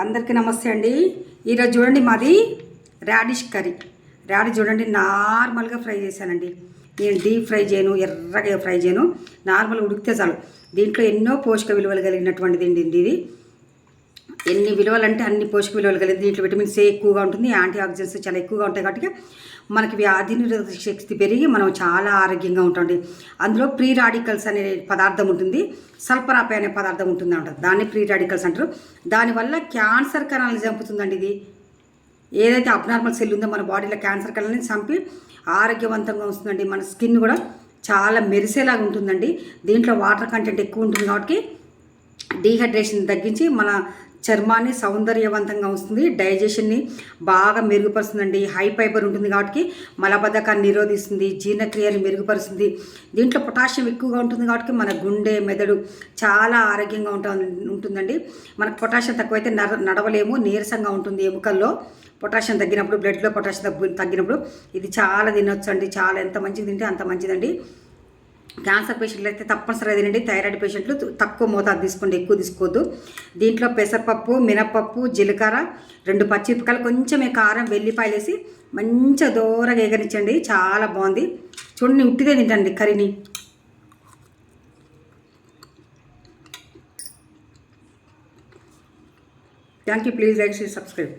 అందరికీ నమస్తే అండి. ఈరోజు చూడండి మాది రాడిష్ కర్రీ. రాడిష్ చూడండి నార్మల్గా ఫ్రై చేశానండి. నేను డీప్ ఫ్రై చేయను, ఎర్రగా ఫ్రై చేయను, నార్మల్గా ఉడికితే చాలు. దీంట్లో ఎన్నో పోషక విలువలు కలిగినటువంటిది అండి ఇది. ఎన్ని విలువలు అంటే అన్ని పోషక విలువలు కలిగింది. దీంట్లో విటమిన్ సి ఎక్కువగా ఉంటుంది, యాంటీ ఆక్సిడెంట్స్ చాలా ఎక్కువగా ఉంటాయి కాబట్టి మనకి వ్యాధి నిరోధక శక్తి పెరిగి మనం చాలా ఆరోగ్యంగా ఉంటుంది. అందులో ప్రీ రాడికల్స్ అనే పదార్థం ఉంటుంది, సల్ఫరాపై అనే పదార్థం ఉంటుంది అంటారు. దాన్ని ప్రీ రాడికల్స్ అంటారు. దానివల్ల క్యాన్సర్ కణాలను చంపుతుందండి. ఇది ఏదైతే అబ్నార్మల్ సెల్ ఉందో మన బాడీలో క్యాన్సర్ కణాలని చంపి ఆరోగ్యవంతంగా వస్తుందండి. మన స్కిన్ కూడా చాలా మెరిసేలాగా ఉంటుందండి. దీంట్లో వాటర్ కంటెంట్ ఎక్కువ ఉంటుంది కాబట్టి డీహైడ్రేషన్ తగ్గించి మన చర్మాన్ని సౌందర్యవంతంగా వస్తుంది, డైజెషన్ని బాగా మెరుగుపరుస్తుందండి. హై ఫైబర్ ఉంటుంది కాబట్టి మలబద్ధకాన్ని నిరోధిస్తుంది, జీర్ణక్రియని మెరుగుపరుస్తుంది. దీంట్లో పొటాషియం ఎక్కువగా ఉంటుంది కాబట్టి మన గుండె మెదడు చాలా ఆరోగ్యంగా ఉంటుందండి. మనకు పొటాషియం తక్కువైతే నడవలేము, నీరసంగా ఉంటుంది ఎముకల్లో. పొటాషియం తగ్గినప్పుడు, బ్లడ్లో పొటాషియం తగ్గినప్పుడు ఇది చాలా తినొచ్చు అండి. చాలా ఎంత మంచిది తింటే అంత మంచిదండి. క్యాన్సర్ పేషెంట్లు అయితే తప్పనిసరిగా తినండి. థైరాయిడ్ పేషెంట్లు తక్కువ మోతాదు తీసుకోండి, ఎక్కువ తీసుకోవద్దు. దీంట్లో పెసరపప్పు, మినపప్పు, జీలకర్ర, 2 పచ్చిమిరపకాయలు, కొంచెమే కారం, వెల్లిపాయలు వేసి మంచిగా దూరగా ఎగరించండి. చాలా బాగుంది. చూడండి, ఉట్టిదే తింటండి కర్రీని. Thank you. Please like, share, subscribe.